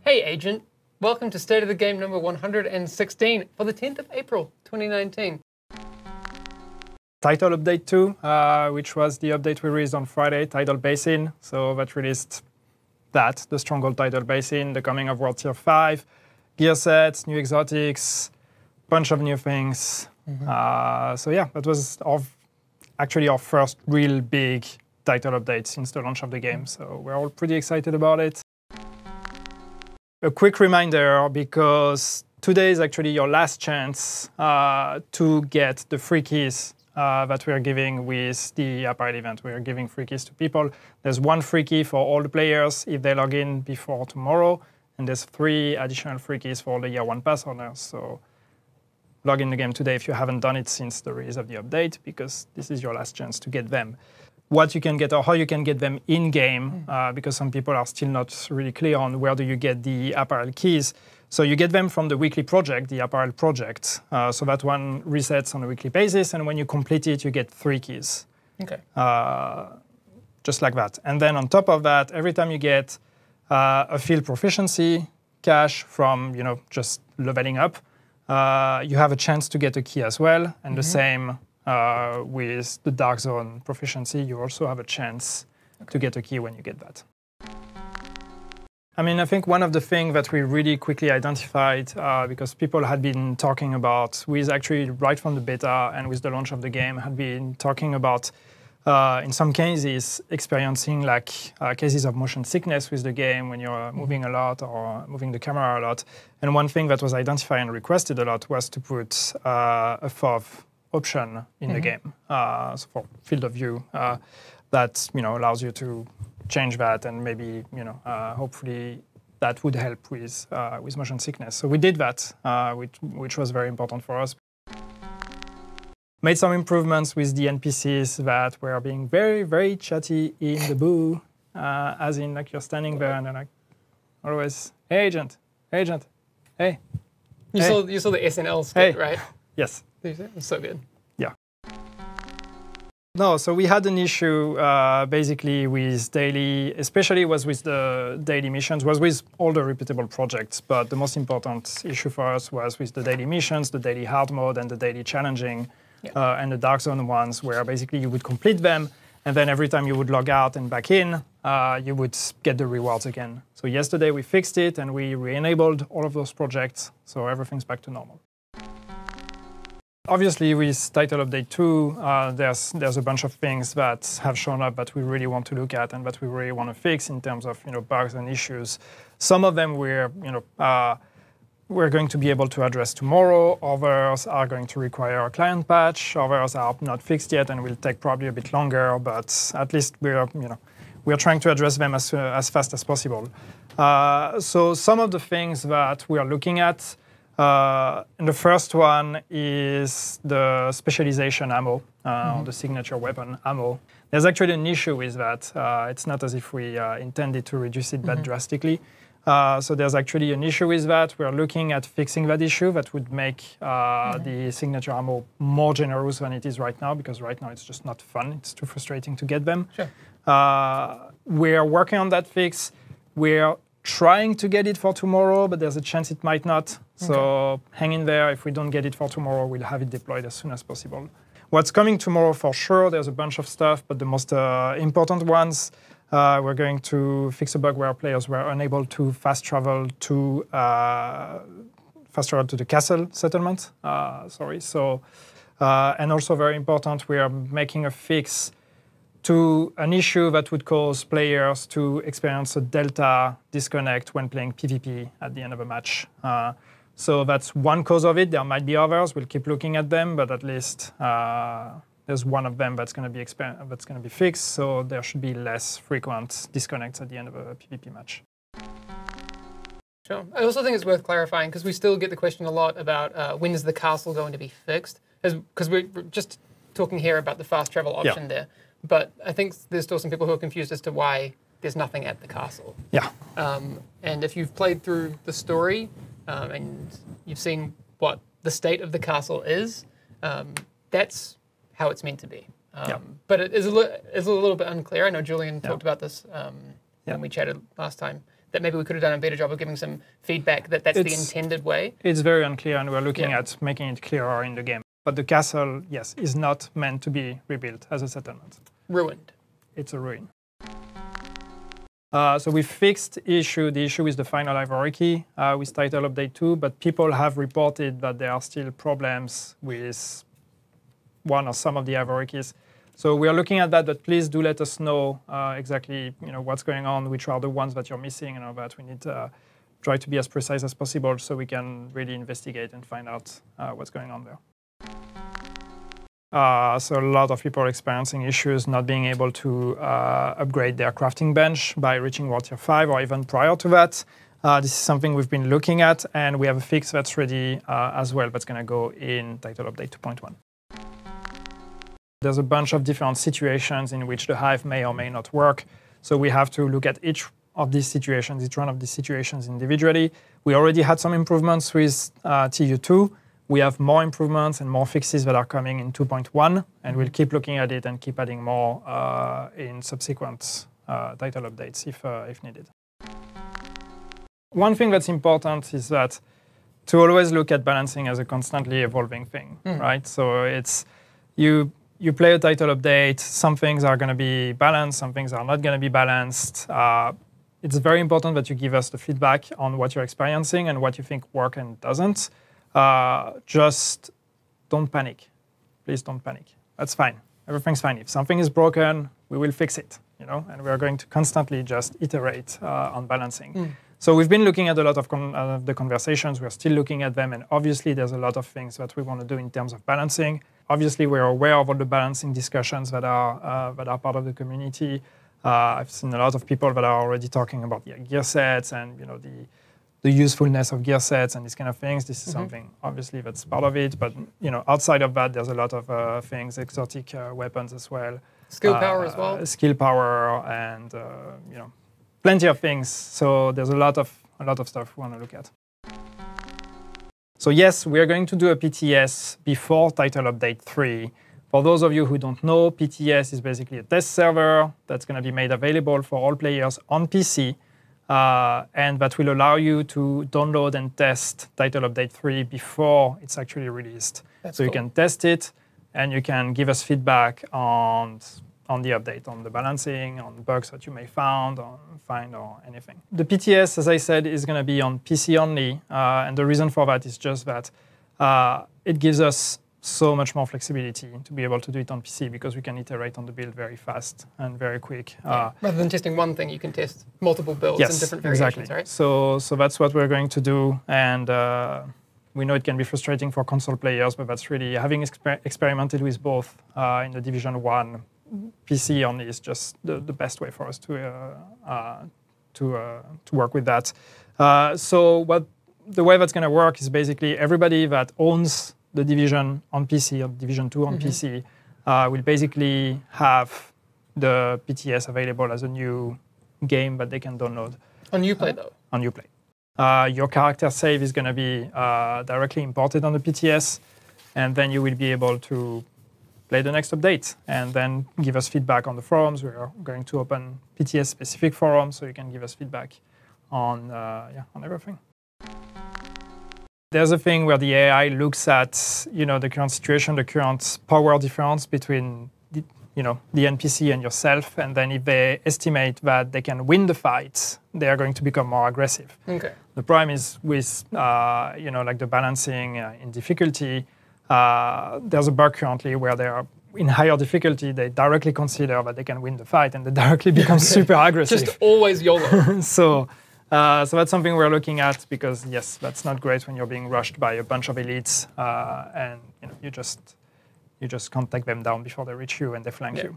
Hey Agent, welcome to State of the Game number 116 for the 10th of April 2019. Title update 2, which was the update we released on Friday, Tidal Basin. So that released the Stronghold Tidal Basin, the coming of World Tier 5, gear sets, new exotics, bunch of new things. So yeah, that was actually our first real big title update since the launch of the game. So we're all pretty excited about it. A quick reminder, because today is actually your last chance to get the free keys that we're giving with the apparel event. We're giving free keys to people. There's one free key for all the players if they log in before tomorrow, and there's 3 additional free keys for all the Year 1 Pass owners. So log in the game today if you haven't done it since the release of the update, because this is your last chance to get them. What you can get or how you can get them in-game, because some people are still not really clear on where do you get the apparel keys. So you get them from the weekly project, the apparel project. So that one resets on a weekly basis, and when you complete it, you get 3 keys. Okay. Just like that. And then on top of that, every time you get a field proficiency cache from just leveling up, you have a chance to get a key as well, and the same with the Dark Zone proficiency, you also have a chance to get a key when you get that. I mean, I think one of the things that we really quickly identified, because people had been talking about, with actually right from the beta and with the launch of the game, had been talking about, in some cases, experiencing cases of motion sickness with the game when you're moving a lot or moving the camera a lot. And one thing that was identified and requested a lot was to put a FOV option in the game, so for field of view, that allows you to change that, and maybe hopefully that would help with motion sickness. So we did that, which was very important for us. Made some improvements with the NPCs that were being very, very chatty in the boo, as in you're standing there and they're always, hey agent, hey. You saw the SNL skit, right? Yes. It's so good. Yeah. No, so we had an issue basically with daily, especially was with the daily missions, was with all the repeatable projects, but the most important issue for us was with the daily missions, the daily hard mode, and the daily challenging, and the Dark Zone ones, where basically you would complete them, and then every time you would log out and back in, you would get the rewards again. So yesterday we fixed it, and we re-enabled all of those projects, so everything's back to normal. Obviously, with Title Update 2, there's a bunch of things that have shown up that we really want to look at and that we really want to fix in terms of bugs and issues. Some of them we're going to be able to address tomorrow. Others are going to require a client patch. Others are not fixed yet and will take probably a bit longer. But at least we're trying to address them as fast as possible. So some of the things that we are looking at. And the first one is the specialization ammo, the signature weapon ammo. There's actually an issue with that. It's not as if we intended to reduce it that drastically. So there's actually an issue with that. We're looking at fixing that issue. That would make the signature ammo more generous than it is right now, because right now it's just not fun. It's too frustrating to get them. Sure. We're working on that fix. We're trying to get it for tomorrow, but there's a chance it might not. So hang in there. If we don't get it for tomorrow, we'll have it deployed as soon as possible. What's coming tomorrow for sure, there's a bunch of stuff, but the most important ones, we're going to fix a bug where players were unable to fast travel to the castle settlement. So, and also very important, we are making a fix to an issue that would cause players to experience a delta disconnect when playing PvP at the end of a match. So that's one cause of it. There might be others. We'll keep looking at them, but at least there's one of them that's going to be fixed. So there should be less frequent disconnects at the end of a PvP match. Sure. I also think it's worth clarifying, because we still get the question a lot about when is the castle going to be fixed? Because we're just talking here about the fast travel option there. But I think there's still some people who are confused as to why there's nothing at the castle. Yeah. And if you've played through the story and you've seen what the state of the castle is, that's how it's meant to be. But it is a little bit unclear. I know Julian talked about this when we chatted last time, that maybe we could have done a better job of giving some feedback that that's the intended way? It's very unclear, and we're looking at making it clearer in the game. But the castle, yes, is not meant to be rebuilt as a settlement. Ruined. It's a ruin. So we fixed the issue with the final Ivory Key with title update 2, but people have reported that there are still problems with one or some of the Ivory Keys. So we are looking at that, but please do let us know exactly what's going on, which are the ones that you're missing, and all that. We need to try to be as precise as possible so we can really investigate and find out what's going on there. So a lot of people are experiencing issues not being able to upgrade their crafting bench by reaching World Tier 5 or even prior to that. This is something we've been looking at, and we have a fix that's ready as well that's going to go in title update 2.1. There's a bunch of different situations in which the Hive may or may not work. So we have to look at each one of these situations individually. We already had some improvements with TU2. We have more improvements and more fixes that are coming in 2.1, and we'll keep looking at it and keep adding more in subsequent title updates if needed. One thing that's important is that to always look at balancing as a constantly evolving thing, right? So it's you play a title update, some things are going to be balanced, some things are not going to be balanced. It's very important that you give us the feedback on what you're experiencing and what you think works and doesn't. Just don't panic. Please don't panic. That's fine. Everything's fine. If something is broken, we will fix it, and we are going to constantly just iterate on balancing. So we've been looking at a lot of the conversations. We're still looking at them, and obviously there's a lot of things that we want to do in terms of balancing. Obviously, we're aware of all the balancing discussions that are part of the community. I've seen a lot of people that are already talking about gear sets and the usefulness of gear sets and these kind of things. This is something obviously that's part of it, but outside of that, there's a lot of things, exotic weapons as well, skill power as well, skill power, and plenty of things. So there's a lot of stuff we want to look at. So yes, we are going to do a PTS before title update 3. For those of you who don't know, PTS is basically a test server that's going to be made available for all players on PC, and that will allow you to download and test title update 3 before it's actually released. That's so cool. You can test it, and you can give us feedback on the update, on the balancing, on bugs that you may find or anything. The PTS, as I said, is going to be on PC only, and the reason for that is just that it gives us so much more flexibility to be able to do it on PC because we can iterate on the build very fast and very quick. Rather than testing one thing, you can test multiple builds and different variations, exactly. Right? So that's what we're going to do, and we know it can be frustrating for console players, but that's really, having experimented with both in the Division 1, PC only is just the best way for us to work with that. So the way that's going to work is basically everybody that owns the Division on PC or Division 2 on PC will basically have the PTS available as a new game that they can download. On Uplay, though? On Uplay. Your character save is going to be directly imported on the PTS, and then you will be able to play the next update and then give us feedback on the forums. We are going to open PTS-specific forums, so you can give us feedback on everything. There's a thing where the AI looks at the current situation, the current power difference between the NPC and yourself, and then if they estimate that they can win the fight, they are going to become more aggressive. Okay. The problem is with like the balancing in difficulty. There's a bug currently where they are in higher difficulty. They directly consider that they can win the fight, and they directly become super aggressive. Just always YOLO. So that's something we're looking at because yes, that's not great when you're being rushed by a bunch of elites, and you just can't take them down before they reach you and they flank you.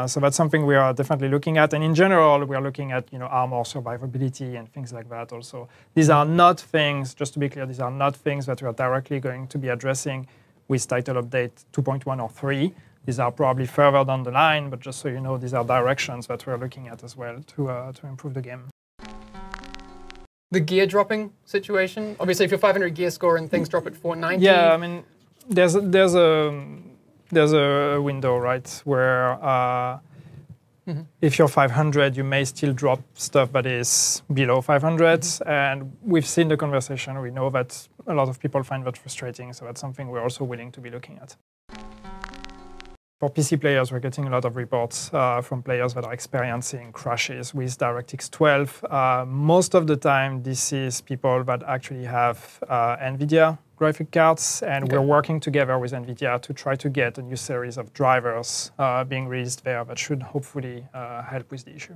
So that's something we are definitely looking at, and in general, we are looking at armor survivability and things like that. Also, these are not things. Just to be clear, these are not things that we are directly going to be addressing with title update 2.1 or 3. These are probably further down the line, but just so you know, these are directions that we're looking at as well to improve the game. The gear dropping situation. Obviously, if you're 500 gear score and things drop at 490. Yeah, I mean, there's a window, right, where If you're 500, you may still drop stuff that is below 500. And we've seen the conversation. We know that a lot of people find that frustrating. So that's something we're also willing to be looking at. For PC players, we're getting a lot of reports from players that are experiencing crashes with DirectX 12. Most of the time, this is people that actually have NVIDIA graphic cards, and we're working together with NVIDIA to try to get a new series of drivers being released there that should hopefully help with the issue.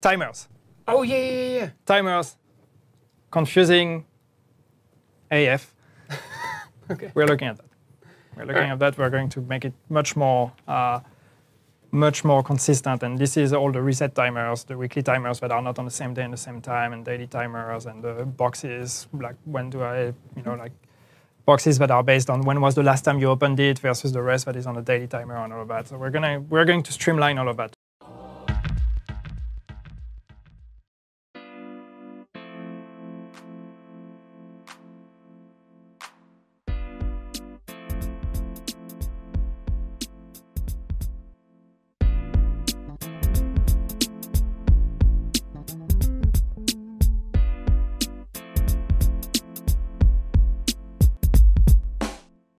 Timers. Oh, yeah. Timers. Confusing AF. Okay. We're looking at that. We're looking at that. We're going to make it much more consistent. And this is all the reset timers, the weekly timers that are not on the same day and the same time, and daily timers, and the boxes, like when do I, like boxes that are based on when was the last time you opened it versus the rest that is on a daily timer and all of that. So we're going to streamline all of that.